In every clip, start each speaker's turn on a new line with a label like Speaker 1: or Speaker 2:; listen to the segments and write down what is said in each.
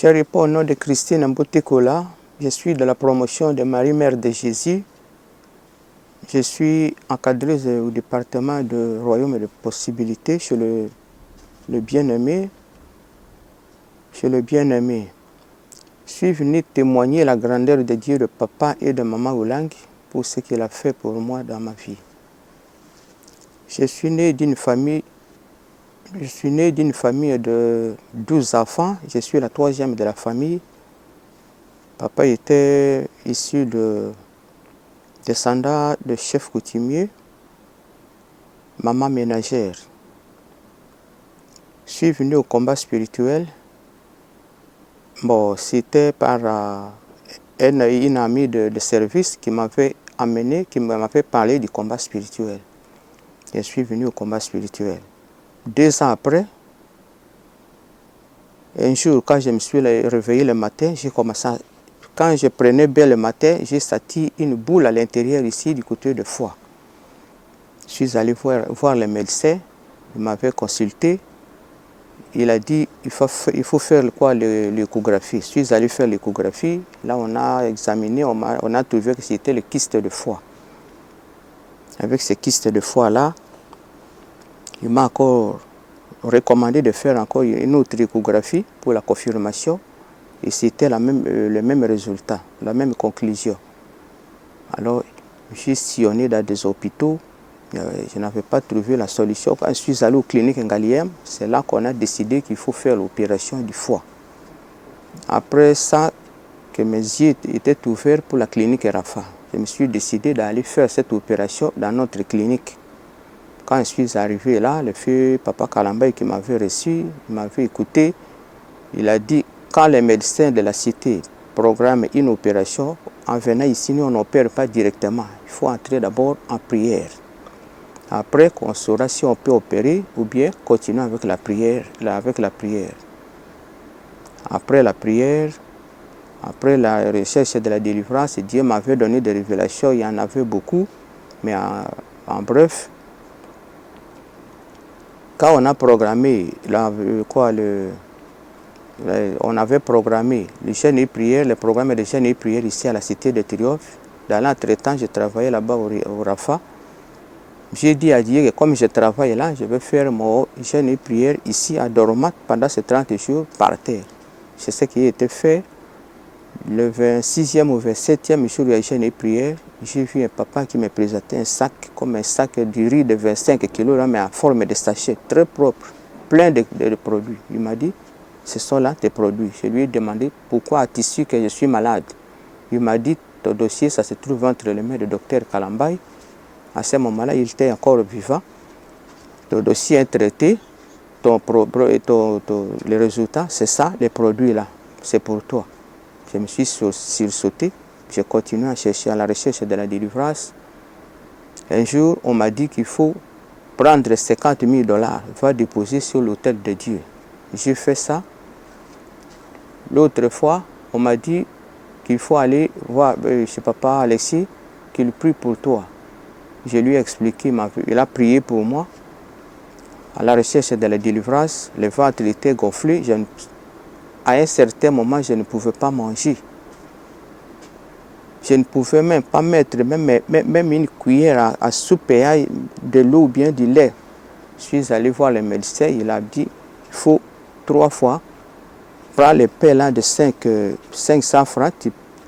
Speaker 1: Je réponds au nom de Christine Mbotekola. Je suis de la promotion de Marie-Mère de Jésus. Je suis encadreuse au département de Royaume et de Possibilités chez le bien-aimé. Chez le bien-aimé. Je suis venu témoigner la grandeur de Dieu, de papa et de maman Oulang pour ce qu'il a fait pour moi dans ma vie. Je suis né d'une famille de 12 enfants. Je suis la troisième de la famille. Papa était issu de descendant de chef coutumier, maman ménagère. Je suis venu au combat spirituel. Bon, c'était par une amie de service qui m'avait amené, qui m'avait parlé du combat spirituel. Je suis venu au combat spirituel. 2 ans après, un jour, quand je me suis réveillé le matin, j'ai commencé à... Quand je prenais bien le matin, j'ai senti une boule à l'intérieur ici du côté de foie. Je suis allé voir le médecin, il m'avait consulté. Il a dit il faut faire quoi, l'échographie. Je suis allé faire l'échographie. Là, on a examiné, on a trouvé que c'était le kyste de foie. Avec ce kyste de foie-là, il m'a encore recommandé de faire encore une autre échographie pour la confirmation. Et c'était le même résultat, la même conclusion. Alors, j'ai sillonné dans des hôpitaux. Je n'avais pas trouvé la solution. Quand je suis allé aux cliniques Ngaliem, c'est là qu'on a décidé qu'il faut faire l'opération du foie. Après ça, que mes yeux étaient ouverts pour la clinique Rafa, je me suis décidé d'aller faire cette opération dans notre clinique. Quand je suis arrivé là, le feu Papa Kalambay qui m'avait reçu, il m'avait écouté, il a dit, quand les médecins de la cité programment une opération, en venant ici, nous on n'opère pas directement. Il faut entrer d'abord en prière. Après, qu'on saura si on peut opérer ou bien continuer avec la prière. Après la prière, après la recherche de la délivrance, Dieu m'avait donné des révélations, il y en avait beaucoup. Mais en bref, quand on a programmé, on avait programmé le jeûne et prière, le programme de jeûne et prière ici à la Cité de Triomphe. Dans l'entretemps, je travaillais là-bas au Rafa. J'ai dit à Dieu que comme je travaille là, je vais faire mon jeûne et prière ici à Doromat pendant ces 30 jours par terre. C'est ce qui a été fait. Le 26e ou 27e jour de jeûne et prière, j'ai vu un papa qui me présentait un sac, comme un sac de riz de 25 kilos, là, mais en forme de sachet, très propre, plein de produits. Il m'a dit, ce sont là tes produits. Je lui ai demandé pourquoi as-tu su que je suis malade. Il m'a dit, ton dossier, ça se trouve entre les mains du docteur Kalambay. À ce moment-là, il était encore vivant. Le dossier est traité. Les résultats, c'est ça, les produits là. C'est pour toi. Je me suis sursauté. J'ai continué à chercher à la recherche de la délivrance. Un jour, on m'a dit qu'il faut prendre 50 000 $, va déposer sur l'autel de Dieu. J'ai fait ça. L'autre fois, on m'a dit qu'il faut aller voir chez papa Alexis, qu'il prie pour toi. Je lui ai expliqué, il a prié pour moi. À la recherche de la délivrance, le ventre était gonflé. À un certain moment, je ne pouvais pas manger. Je ne pouvais même pas mettre même une cuillère à soupe et de l'eau ou bien du lait. Je suis allé voir le médecin, il a dit il faut 3 fois prendre le pain là de 500 francs,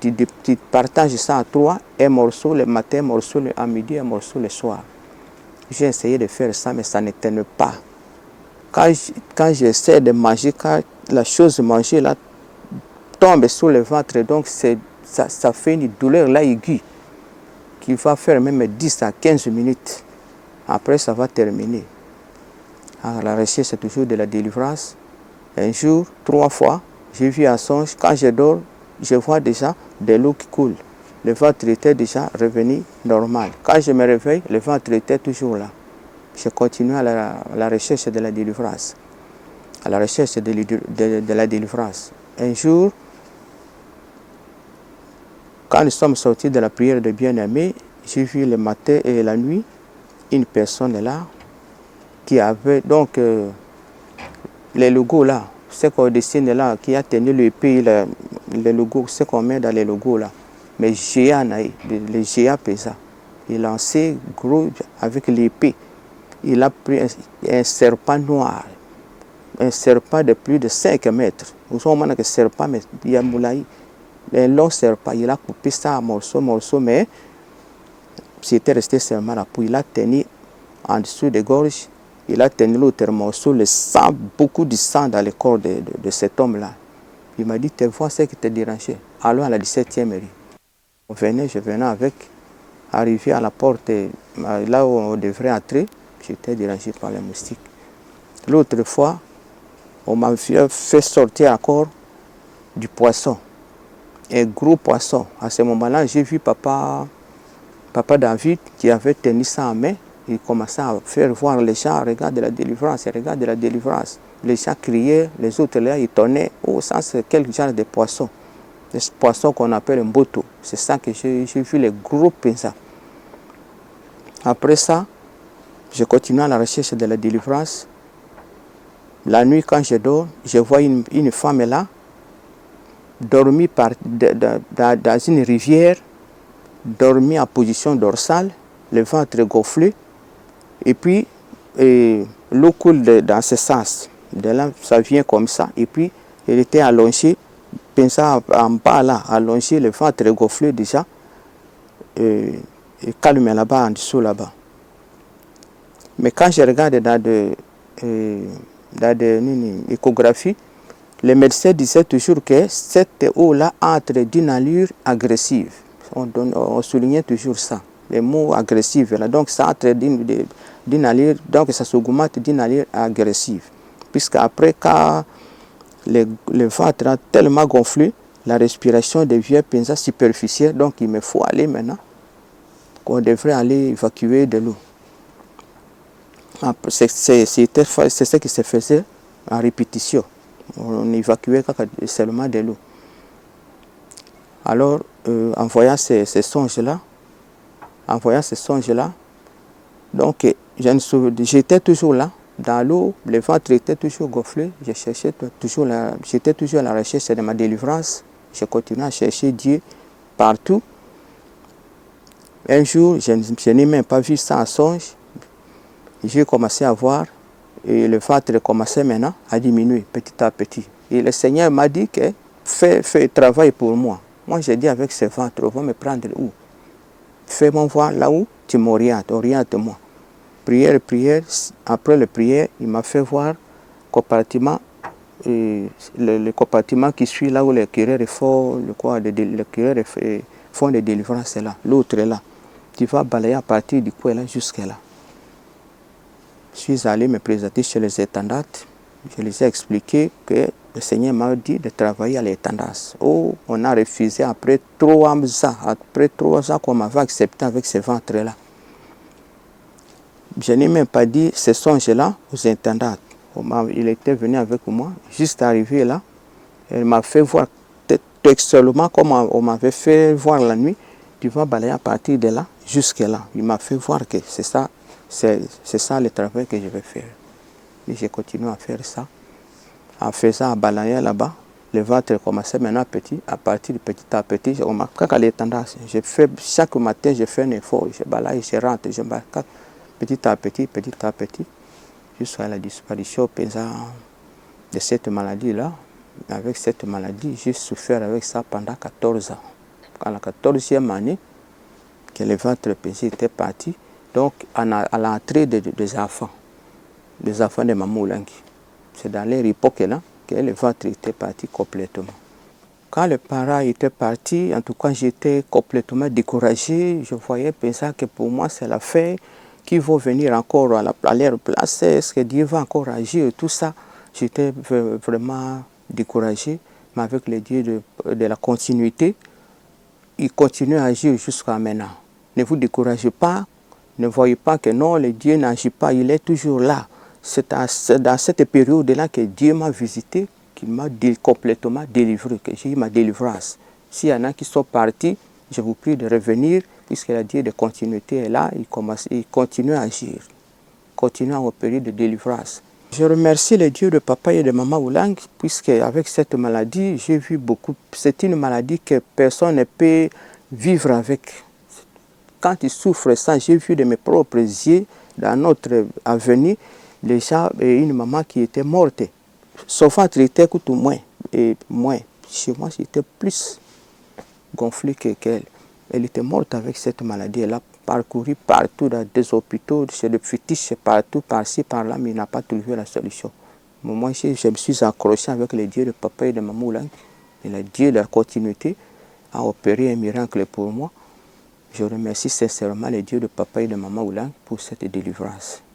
Speaker 1: tu partages ça à 3, un morceau le matin, un morceau à midi, un morceau le soir. J'ai essayé de faire ça, mais ça ne tenait pas. Quand j'essaie de manger, quand la chose mangée là tombe sur le ventre, donc ça fait une douleur là aiguë qui va faire même 10 à 15 minutes. Après, ça va terminer. À la recherche, c'est toujours de la délivrance. Un jour, 3 fois, j'ai vu un songe. Quand je dors, je vois déjà de l'eau qui coule. Le ventre était déjà revenu normal. Quand je me réveille, le ventre était toujours là. Je continue à la recherche de la délivrance. À la recherche de la délivrance. Un jour, quand nous sommes sortis de la prière de bien-aimé, j'ai vu le matin et la nuit une personne là qui avait donc les logos là ce qu'on dessine là, qui a tenu l'épée, le logo, ce qu'on met dans les logos là. Mais géant, les géants pesants. Il lançait gros avec l'épée. Il a pris un serpent noir. Un serpent de plus de 5 mètres. Vous savez que serpent, mais il y a un long serpent. Il a coupé ça en morceaux, mais c'était resté seulement la peau. Il a tenu en dessous des gorges. Il a tenu l'autre morceau, le sang, beaucoup de sang dans le corps de cet homme-là. Il m'a dit, tu vois ce qui te dérangeait. Allons à la 17e rue. Je venais avec, arrivé à la porte, là où on devrait entrer, j'étais dérangé par les moustiques. L'autre fois, on m'a fait sortir encore du poisson, un gros poisson. À ce moment-là, j'ai vu papa David qui avait tenu ça en main. Il commençait à faire voir les gens, regarde la délivrance, regarde la délivrance. Les gens criaient, les autres là, ils tonnaient. Oh, ça c'est quel genre de poisson? Des poissons qu'on appelle un boto. C'est ça que j'ai vu, les gros pinzas. Après ça, je continue à la recherche de la délivrance. La nuit, quand je dors, je vois une femme là, dormie dans une rivière, dormie en position dorsale, le ventre gonflé. Et puis, l'eau coule dans ce sens. De là, ça vient comme ça. Et puis, elle était allongée, pensant en bas là, allongée, le ventre gonflé déjà. Et calme là-bas, en dessous là-bas. Mais quand je regarde dans des échographies, les médecins disaient toujours que cette eau-là entre d'une allure agressive. On soulignait toujours ça. Les mots agressifs, là. Donc ça entre d'une allure, donc ça s'augmente d'une allure agressive. Puisqu'après, quand le ventre a tellement gonflé, la respiration devient pinza superficielle, donc il me faut aller maintenant, qu'on devrait aller évacuer de l'eau. C'est ce qui se faisait en répétition. On évacuait seulement de l'eau. Alors, en voyant ces songes-là, donc j'étais toujours là, dans l'eau, le ventre était toujours gonflé, j'étais toujours à la recherche de ma délivrance, je continuais à chercher Dieu partout. Un jour, je n'ai même pas vu ça en songe, j'ai commencé à voir, et le ventre commençait maintenant à diminuer petit à petit. Et le Seigneur m'a dit que fais travail pour moi. Moi, j'ai dit avec ce ventre, on va me prendre où? Fais-moi voir là où tu m'orientes, oriente-moi. Prière. Après la prière, il m'a fait voir le compartiment qui suit là où les cureurs font des délivrances là. L'autre est là. Tu vas balayer à partir du coin là jusqu'à là. Je suis allé me présenter chez les étendards. Je les ai expliqué que le Seigneur m'a dit de travailler à l'étendard. Oh, on a refusé après 3 ans qu'on m'avait accepté avec ce ventre-là. Je n'ai même pas dit ce songe-là aux intendants. Il était venu avec moi, juste arrivé là. Il m'a fait voir textuellement comme on m'avait fait voir la nuit. Tu vas balayer à partir de là jusqu'à là. Il m'a fait voir que c'est ça le travail que je vais faire. Et j'ai continué à faire ça. En faisant, à balayer là-bas, le ventre commençait maintenant petit, à partir de petit à petit. Quand les tendances, chaque matin, je fais un effort, je balaye, je rentre, je balaye petit à petit, jusqu'à la disparition de cette maladie-là. Avec cette maladie, j'ai souffert avec ça pendant 14 ans. À la 14e année, que le ventre petit était parti, donc à l'entrée des enfants de Mamoulangi. C'est dans leur époque là que le ventre était parti complètement. Quand les parents étaient partis, en tout cas j'étais complètement découragé. Je voyais penser que pour moi c'est la fin, qu'ils vont venir encore à leur place, est-ce que Dieu va encore agir et tout ça. J'étais vraiment découragé, mais avec le Dieu de la continuité, il continue à agir jusqu'à maintenant. Ne vous découragez pas, ne voyez pas que non, le Dieu n'agit pas, il est toujours là. C'est dans cette période-là que Dieu m'a visité, qu'il m'a complètement délivré, que j'ai eu ma délivrance. S'il y en a qui sont partis, je vous prie de revenir, puisque le Dieu de continuité est là, il continue à agir, continue à opérer de délivrance. Je remercie les dieux de papa et de maman Oulang, puisque avec cette maladie, j'ai vu beaucoup. C'est une maladie que personne ne peut vivre avec. Quand ils souffrent ça, j'ai vu de mes propres yeux, dans notre avenue, les gens et une maman qui était morte. Son ventre était tout moins. Et moins. Chez moi, j'étais plus gonflé qu'elle. Elle était morte avec cette maladie. Elle a parcouru partout dans des hôpitaux, chez les fétiches, partout, par-ci, par-là, mais il n'a pas trouvé la solution. Moi, je me suis accroché avec les dieux de papa et de maman Oulang. Et le Dieu de la continuité a opéré un miracle pour moi. Je remercie sincèrement les dieux de papa et de maman Oulang pour cette délivrance.